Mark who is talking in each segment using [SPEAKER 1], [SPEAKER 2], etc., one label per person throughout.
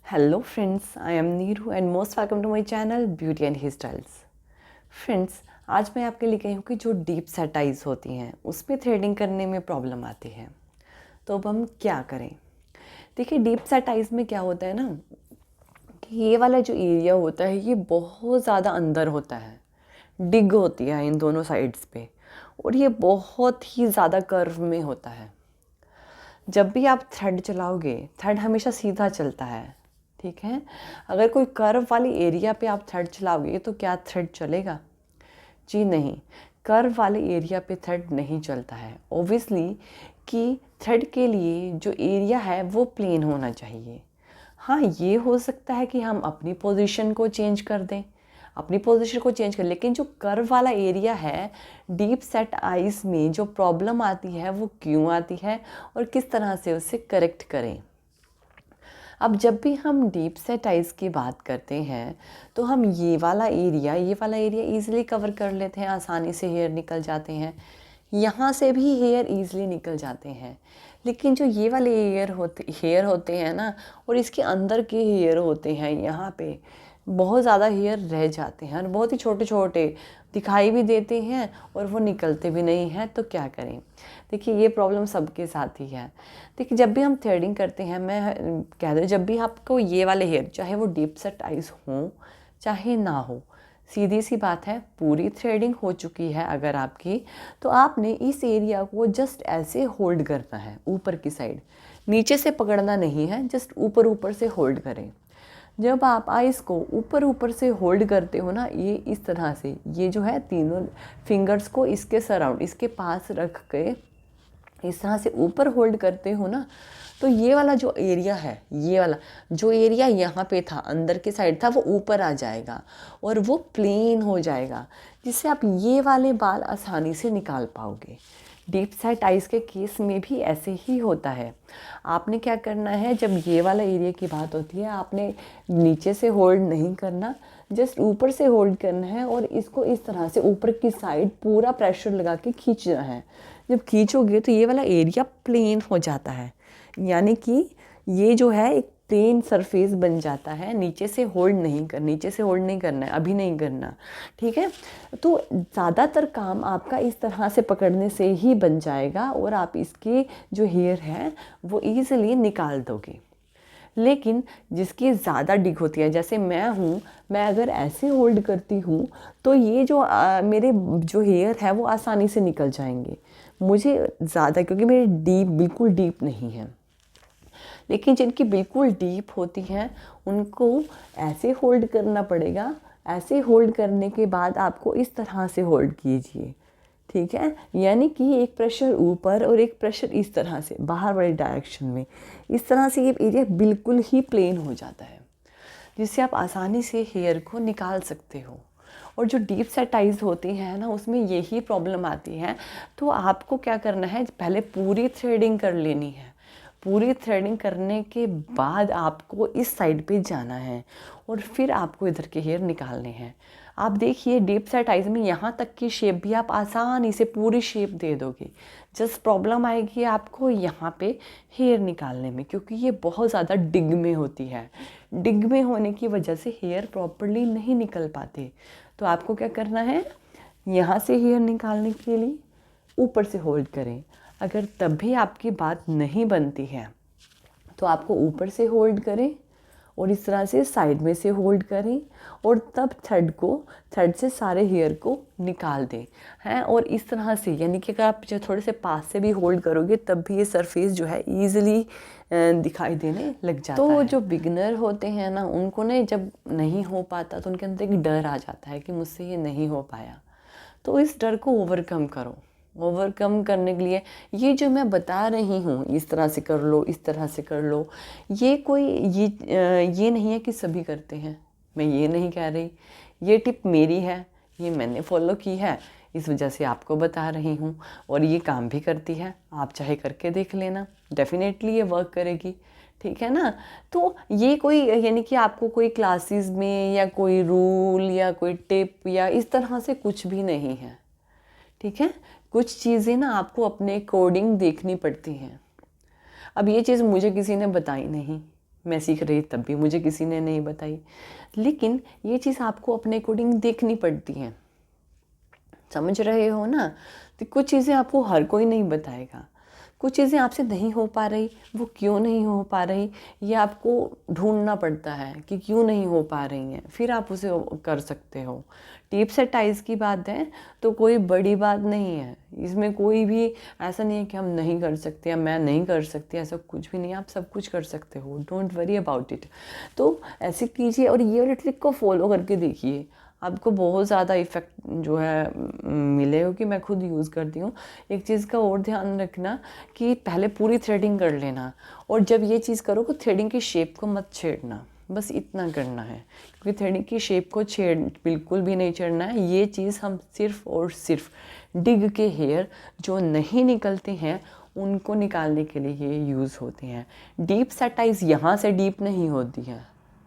[SPEAKER 1] Hello friends, I am Neeru and most welcome to my channel Beauty and Hairstyles. Friends, आज मैं आपके लिए कही हूँ कि जो डीप सेट आइज होती हैं उसमें थ्रेडिंग करने में प्रॉब्लम आती है। तो अब हम क्या करें? देखिए, डीप सेट आइज में क्या होता है ना कि ये वाला जो एरिया होता है ये बहुत ज़्यादा अंदर होता है, डिग होती है इन दोनों साइड्स पे, और ये बहुत ही ज़्यादा कर्व में होता है। जब भी आप थ्रेड चलाओगे, थ्रेड हमेशा सीधा चलता है, ठीक है। अगर कोई कर्व वाली एरिया पे आप थ्रेड चलाओगे तो क्या थ्रेड चलेगा? जी नहीं, कर्व वाले एरिया पे थ्रेड नहीं चलता है। ओब्वियसली कि थ्रेड के लिए जो एरिया है वो प्लेन होना चाहिए। हाँ, ये हो सकता है कि हम अपनी पोजीशन को चेंज कर दें, लेकिन जो कर्व वाला एरिया है, डीप सेट आइज में जो प्रॉब्लम आती है वो क्यों आती है और किस तरह से उसे करेक्ट करें। अब जब भी हम डीप सेट आइज की बात करते हैं तो हम ये वाला एरिया ईज़िली कवर कर लेते हैं, आसानी से हेयर निकल जाते हैं, यहाँ से भी हेयर ईज़िली निकल जाते हैं। लेकिन जो ये वाले हेयर होते हैं ना, और इसके अंदर के हेयर होते हैं, यहाँ पे बहुत ज़्यादा हेयर रह जाते हैं और बहुत ही छोटे छोटे दिखाई भी देते हैं और वो निकलते भी नहीं हैं। तो क्या करें? देखिए, ये प्रॉब्लम सबके साथ ही है। देखिए, जब भी हम थ्रेडिंग करते हैं, मैं कह दूँ, जब भी आपको ये वाले हेयर, चाहे वो डीप सेट आइज हों चाहे ना हो, सीधी सी बात है, पूरी थ्रेडिंग हो चुकी है अगर आपकी, तो आपने इस एरिया को जस्ट ऐसे होल्ड करना है, ऊपर की साइड, नीचे से पकड़ना नहीं है, जस्ट ऊपर ऊपर से होल्ड करें। जब आप आइस को ऊपर ऊपर से होल्ड करते हो ना, ये इस तरह से, ये जो है तीनों फिंगर्स को इसके सराउंड, इसके पास रख के इस तरह से ऊपर होल्ड करते हो ना, तो ये वाला जो एरिया है, ये वाला जो एरिया यहाँ पे था, अंदर के साइड था, वो ऊपर आ जाएगा और वो प्लेन हो जाएगा, जिससे आप ये वाले बाल आसानी से निकाल पाओगे। डीप सेट आइज के केस में भी ऐसे ही होता है। आपने क्या करना है, जब ये वाला एरिया की बात होती है, आपने नीचे से होल्ड नहीं करना, जस्ट ऊपर से होल्ड करना है और इसको इस तरह से ऊपर की साइड पूरा प्रेशर लगा के खींचना है। जब खींचोगे तो ये वाला एरिया प्लेन हो जाता है, यानी कि ये जो है एक प्लेन सरफेस बन जाता है। नीचे से होल्ड नहीं करना है, अभी नहीं करना, ठीक है। तो ज़्यादातर काम आपका इस तरह से पकड़ने से ही बन जाएगा और आप इसके जो हेयर है वो ईज़िली निकाल दोगे। लेकिन जिसकी ज़्यादा डिग होती है, जैसे मैं हूँ, मैं अगर ऐसे होल्ड करती हूँ तो ये जो मेरे जो हेयर है वो आसानी से निकल जाएंगे, मुझे ज़्यादा, क्योंकि मेरे बिल्कुल डीप नहीं है। लेकिन जिनकी बिल्कुल डीप होती हैं उनको ऐसे होल्ड करना पड़ेगा। ऐसे होल्ड करने के बाद आपको इस तरह से होल्ड कीजिए, ठीक है, यानी कि एक प्रेशर ऊपर और एक प्रेशर इस तरह से बाहर वाली डायरेक्शन में। इस तरह से ये एरिया बिल्कुल ही प्लेन हो जाता है, जिससे आप आसानी से हेयर को निकाल सकते हो। और जो डीप सेट आइज होती हैं ना, उसमें यही प्रॉब्लम आती है। तो आपको क्या करना है, पहले पूरी थ्रेडिंग कर लेनी है। पूरी थ्रेडिंग करने के बाद आपको इस साइड पे जाना है और फिर आपको इधर के हेयर निकालने हैं। आप देखिए, डीप सेट आइज में यहाँ तक की शेप भी आप आसानी से पूरी शेप दे दोगे। जस्ट प्रॉब्लम आएगी आपको यहाँ पे हेयर निकालने में, क्योंकि ये बहुत ज़्यादा डिग में होती है। डिग में होने की वजह से हेयर प्रॉपरली नहीं निकल पाते। तो आपको क्या करना है, यहाँ से हेयर निकालने के लिए ऊपर से होल्ड करें। अगर तब भी आपकी बात नहीं बनती है तो आपको ऊपर से होल्ड करें और इस तरह से साइड में से होल्ड करें और तब थ्रेड से सारे हेयर को निकाल दें हैं। और इस तरह से, यानी कि अगर आप जो थोड़े से पास से भी होल्ड करोगे तब भी ये सरफेस जो है ईज़िली दिखाई देने लग जाता है। तो जो बिगिनर होते हैं ना, उनको ना जब नहीं हो पाता तो उनके अंदर एक डर आ जाता है कि मुझसे ये नहीं हो पाया। तो इस डर को ओवरकम करो। ओवरकम करने के लिए ये जो मैं बता रही हूँ, इस तरह से कर लो, इस तरह से कर लो, ये नहीं है कि सभी करते हैं। मैं ये नहीं कह रही, ये टिप मेरी है, ये मैंने फॉलो की है, इस वजह से आपको बता रही हूँ। और ये काम भी करती है, आप चाहे करके देख लेना, डेफिनेटली ये वर्क करेगी, ठीक है ना। तो ये कोई, यानी कि आपको कोई क्लासेस में या कोई रूल या कोई टिप या इस तरह से कुछ भी नहीं है, ठीक है। कुछ चीज़ें ना आपको अपने अकॉर्डिंग देखनी पड़ती हैं। अब ये चीज़ मुझे किसी ने बताई नहीं, मैं सीख रही तब भी मुझे किसी ने नहीं बताई। लेकिन ये चीज़ आपको अपने अकॉर्डिंग देखनी पड़ती है, समझ रहे हो ना। तो कुछ चीज़ें आपको हर कोई नहीं बताएगा, कुछ चीज़ें आपसे नहीं हो पा रही, वो क्यों नहीं हो पा रही ये आपको ढूंढना पड़ता है कि क्यों नहीं हो पा रही हैं, फिर आप उसे कर सकते हो। टिप्स एंड टाइज की बात है तो कोई बड़ी बात नहीं है, इसमें कोई भी ऐसा नहीं है कि हम नहीं कर सकते या मैं नहीं कर सकती, ऐसा कुछ भी नहीं, आप सब कुछ कर सकते हो, डोंट वरी अबाउट इट। तो ऐसे कीजिए और ये वाली ट्रिक को फॉलो करके देखिए, आपको बहुत ज़्यादा इफ़ेक्ट जो है मिलेगा, कि मैं खुद यूज़ करती हूँ। एक चीज़ का और ध्यान रखना कि पहले पूरी थ्रेडिंग कर लेना, और जब ये चीज़ करो तो थ्रेडिंग की शेप को मत छेड़ना, बस इतना करना है, क्योंकि थ्रेडिंग की शेप को बिल्कुल भी नहीं छेड़ना है। ये चीज़ हम सिर्फ और सिर्फ डिग के हेयर जो नहीं निकलते हैं उनको निकालने के लिए ये यूज़ होते हैं। डीप सेटाइज यहाँ से डीप नहीं होती है,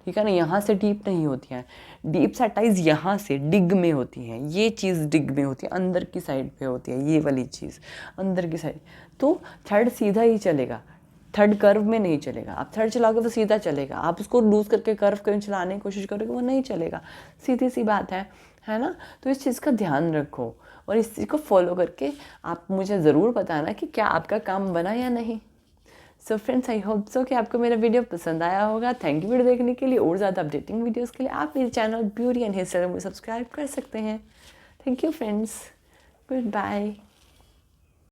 [SPEAKER 1] ठीक है ना, यहाँ से डीप नहीं होती हैं। डीप सेटाइज यहाँ से डिग में होती हैं, ये चीज़ डिग में होती है, अंदर की साइड पे होती है, ये वाली चीज़ अंदर की साइड। तो थर्ड सीधा ही चलेगा, थर्ड कर्व में नहीं चलेगा। आप थर्ड चलाओगे वो सीधा चलेगा, आप उसको लूज करके कर्व कहीं चलाने की कोशिश करोगे वो नहीं चलेगा, सीधी सी बात है ना। तो इस चीज़ का ध्यान रखो और इस चीज़ को फॉलो करके आप मुझे ज़रूर बताना कि क्या आपका काम बना या नहीं। So friends, I hope so कि आपको मेरा वीडियो पसंद आया होगा। थैंक यू वीडियो देखने के लिए। और ज़्यादा अपडेटिंग वीडियोस के लिए आप मेरे channel beauty and hairstyle में सब्सक्राइब कर सकते हैं। Thank you friends, good bye.